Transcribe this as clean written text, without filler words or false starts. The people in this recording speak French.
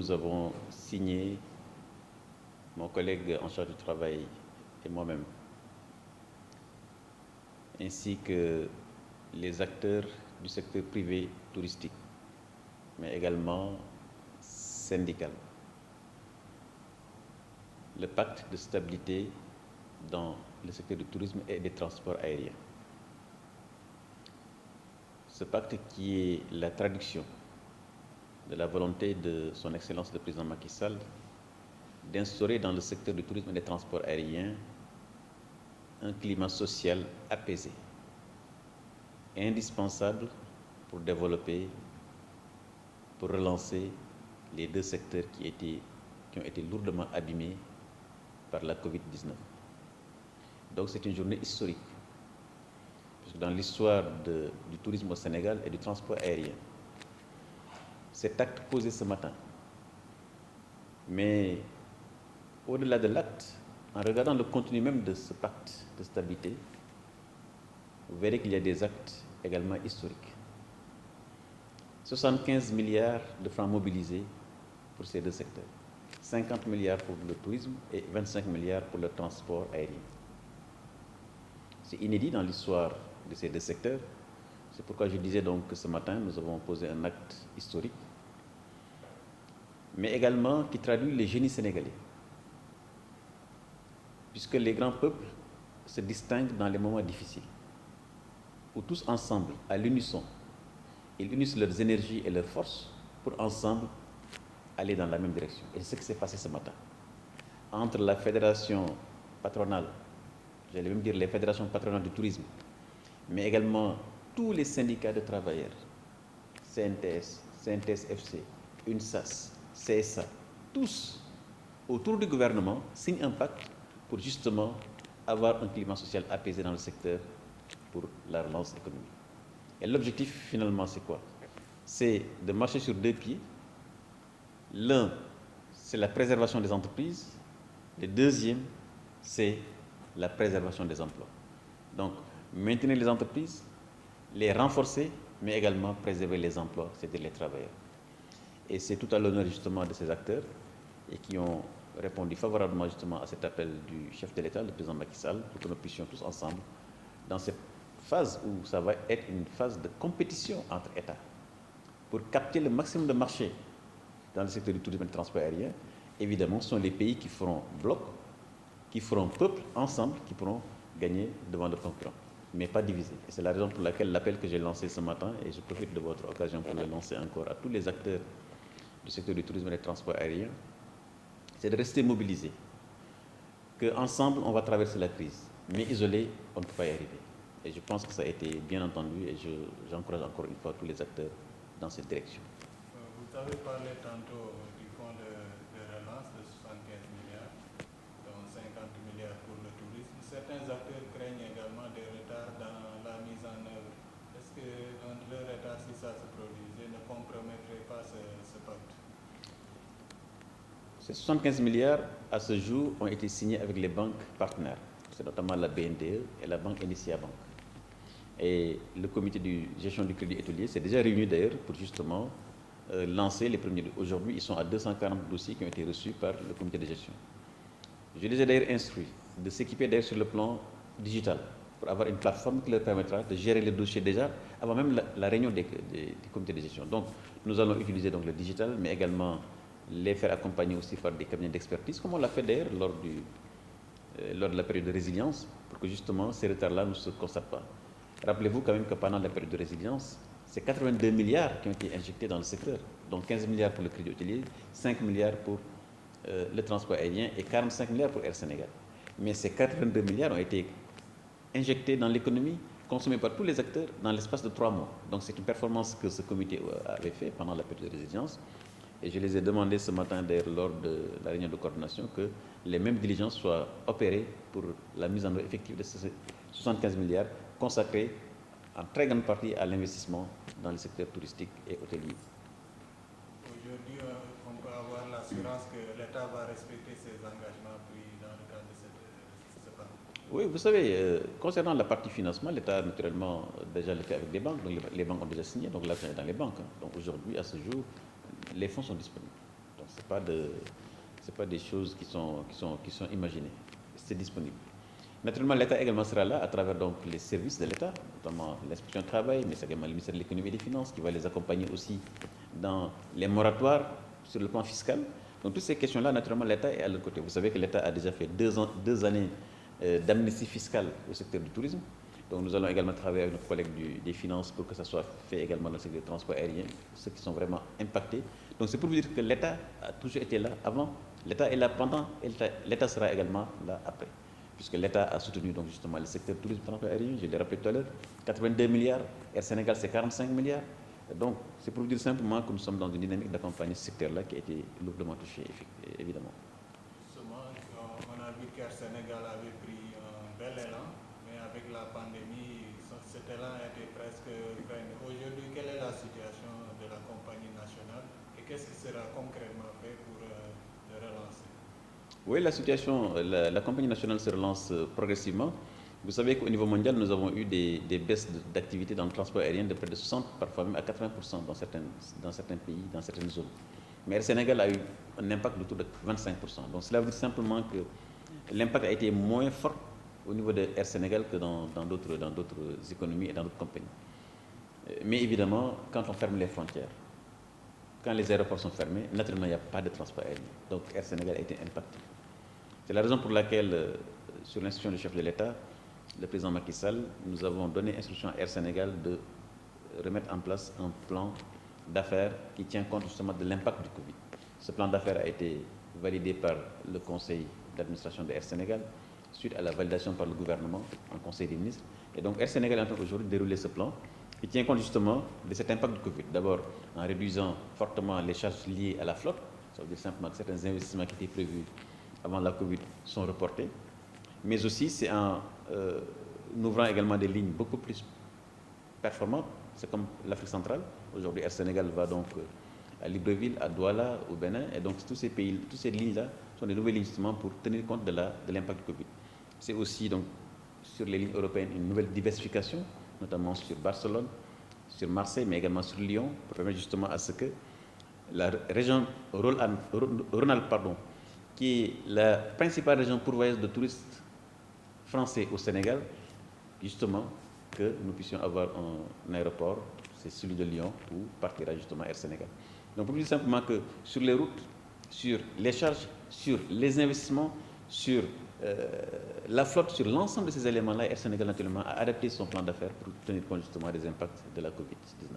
nous avons signé, mon collègue en charge du travail et moi-même, ainsi que les acteurs du secteur privé touristique, mais également syndical. Le pacte de stabilité dans le secteur du tourisme et des transports aériens. Ce pacte qui est la traduction de la volonté de son Excellence le Président Macky Sall d'instaurer dans le secteur du tourisme et des transports aériens un climat social apaisé, indispensable pour développer, pour relancer les deux secteurs qui ont été lourdement abîmés par la Covid-19. Donc c'est une journée historique, puisque dans l'histoire du tourisme au Sénégal et du transport aérien, cet acte posé ce matin, mais au-delà de l'acte, en regardant le contenu même de ce pacte de stabilité, vous verrez qu'il y a des actes également historiques. 75 milliards de francs mobilisés pour ces deux secteurs. 50 milliards pour le tourisme et 25 milliards pour le transport aérien. C'est inédit dans l'histoire de ces deux secteurs. C'est pourquoi je disais donc que ce matin, nous avons posé un acte historique, mais également qui traduit le génie sénégalais. Puisque les grands peuples se distinguent dans les moments difficiles, où tous ensemble, à l'unisson, ils unissent leurs énergies et leurs forces pour ensemble aller dans la même direction. Et c'est ce qui s'est passé ce matin. Entre la fédération patronale, j'allais même dire les fédérations patronales du tourisme, mais également tous les syndicats de travailleurs, CNTS, CNTS-FC, UNSAS, CSA, tous autour du gouvernement signent un pacte pour justement avoir un climat social apaisé dans le secteur pour la relance économique. Et l'objectif finalement c'est quoi? C'est de marcher sur deux pieds. L'un, c'est la préservation des entreprises. Le deuxième, c'est la préservation des emplois. Donc, maintenir les entreprises, les renforcer, mais également préserver les emplois, c'est-à-dire les travailleurs. Et c'est tout à l'honneur justement de ces acteurs et qui ont répondu favorablement justement à cet appel du chef de l'État, le président Macky Sall, pour que nous puissions tous ensemble, dans cette phase où ça va être une phase de compétition entre États, pour capter le maximum de marché dans le secteur du tourisme et du transport aérien. Évidemment, ce sont les pays qui feront bloc, qui feront peuple ensemble, qui pourront gagner devant le concurrent, mais pas divisés. Et c'est la raison pour laquelle l'appel que j'ai lancé ce matin, et je profite de votre occasion pour le lancer encore à tous les acteurs du secteur du tourisme et des transports aériens, c'est de rester mobilisés, qu'ensemble on va traverser la crise, mais isolés, on ne peut pas y arriver. Et je pense que ça a été bien entendu et j'encourage encore une fois tous les acteurs dans cette direction. Vous avez parlé tantôt du fonds de relance de 75 milliards, dont 50 milliards pour le tourisme. Certains acteurs craignent également des retards dans la mise en œuvre. Est-ce que le retard, si ça se produisait, ne compromettrait pas ce pacte? Ces 75 milliards, à ce jour, ont été signés avec les banques partenaires. C'est notamment la BNDE et la banque Initia Bank. Et le comité de gestion du crédit hôtelier s'est déjà réuni d'ailleurs pour justement lancer les premiers. Aujourd'hui, ils sont à 240 dossiers qui ont été reçus par le comité de gestion. Je les ai d'ailleurs instruits de s'équiper d'ailleurs sur le plan digital pour avoir une plateforme qui leur permettra de gérer les dossiers déjà avant même la réunion du comité de gestion. Donc, nous allons utiliser donc le digital, mais également les faire accompagner aussi par des cabinets d'expertise, comme on l'a fait d'ailleurs lors de la période de résilience, pour que justement ces retards-là ne se constatent pas. Rappelez-vous quand même que pendant la période de résilience, c'est 82 milliards qui ont été injectés dans le secteur, donc 15 milliards pour le crédit hôtelier, 5 milliards pour le transport aérien et 45 milliards pour Air Sénégal. Mais ces 82 milliards ont été injectés dans l'économie, consommés par tous les acteurs dans l'espace de 3 mois. Donc c'est une performance que ce comité avait fait pendant la période de résilience. Et je les ai demandé ce matin d'ailleurs lors de la réunion de coordination que les mêmes diligences soient opérées pour la mise en œuvre effective de ces 75 milliards consacrés en très grande partie à l'investissement dans le secteur touristique et hôtelier. Aujourd'hui, on peut avoir l'assurance que l'État va respecter ses engagements pris dans le cadre de ce pacte. Oui, vous savez, concernant la partie financement, l'État naturellement déjà le fait avec des banques, donc les banques ont déjà signé, donc l'argent est dans les banques. Donc aujourd'hui, à ce jour, les fonds sont disponibles. Donc c'est pas des choses qui sont imaginées. C'est disponible. Naturellement, l'État également sera là à travers donc les services de l'État, notamment l'inspection du travail, mais c'est également le ministère de l'économie et des finances qui va les accompagner aussi dans les moratoires sur le plan fiscal. Donc toutes ces questions-là, naturellement, l'État est à leur côté. Vous savez que l'État a déjà fait deux années d'amnistie fiscale au secteur du tourisme. Donc nous allons également travailler avec notre collègue des finances pour que ça soit fait également dans le secteur du transport aérien, ceux qui sont vraiment impactés. Donc c'est pour vous dire que l'État a toujours été là avant, l'État est là pendant, et l'État sera également là après. Puisque l'État a soutenu donc justement le secteur du tourisme transport aérien, je l'ai rappelé tout à l'heure, 82 milliards, Air Sénégal c'est 45 milliards. Donc c'est pour vous dire simplement que nous sommes dans une dynamique d'accompagner ce secteur-là qui a été lourdement touché, évidemment. Justement, on a vu qu'Air Sénégal avait pris un bel élan, mais avec la pandémie, cet élan a été presque freiné. Aujourd'hui, quelle est la situation de la compagnie nationale et qu'est-ce qui sera concrètement fait pour le relancer? Oui, la situation, la compagnie nationale se relance progressivement. Vous savez qu'au niveau mondial, nous avons eu des baisses d'activité dans le transport aérien de près de 60, parfois même à 80% dans certains pays, dans certaines zones. Mais le Sénégal a eu un impact autour de 25%. Donc cela veut dire simplement que l'impact a été moins fort au niveau de Air Sénégal que dans d'autres économies et dans d'autres compagnies. Mais évidemment, quand on ferme les frontières, quand les aéroports sont fermés, naturellement, il n'y a pas de transport aérien. Donc Air Sénégal a été impacté. C'est la raison pour laquelle, sur l'instruction du chef de l'État, le président Macky Sall, nous avons donné instruction à Air Sénégal de remettre en place un plan d'affaires qui tient compte justement de l'impact du Covid. Ce plan d'affaires a été validé par le conseil d'administration de Air Sénégal, suite à la validation par le gouvernement en conseil des ministres. Et donc Air Sénégal est en train aujourd'hui de dérouler ce plan qui tient compte justement de cet impact du Covid. D'abord en réduisant fortement les charges liées à la flotte, ça veut dire simplement que certains investissements qui étaient prévus avant la Covid sont reportés, mais aussi c'est en ouvrant également des lignes beaucoup plus performantes. C'est comme l'Afrique centrale. Aujourd'hui, Air Sénégal va donc à Libreville, à Douala, au Bénin, et donc tous ces pays, toutes ces lignes-là sont des nouvelles lignes justement pour tenir compte de l'impact du Covid. C'est aussi donc sur les lignes européennes une nouvelle diversification, notamment sur Barcelone, sur Marseille, mais également sur Lyon, pour permettre justement à ce que la région Rhône-Alpes, qui est la principale région pourvoyeuse de touristes français au Sénégal, justement, que nous puissions avoir un aéroport, c'est celui de Lyon, où partira justement Air Sénégal. Donc, pour dire simplement que sur les routes, sur les charges, sur les investissements, sur la flotte, sur l'ensemble de ces éléments-là, Air Sénégal naturellement a adapté son plan d'affaires pour tenir compte justement des impacts de la Covid-19.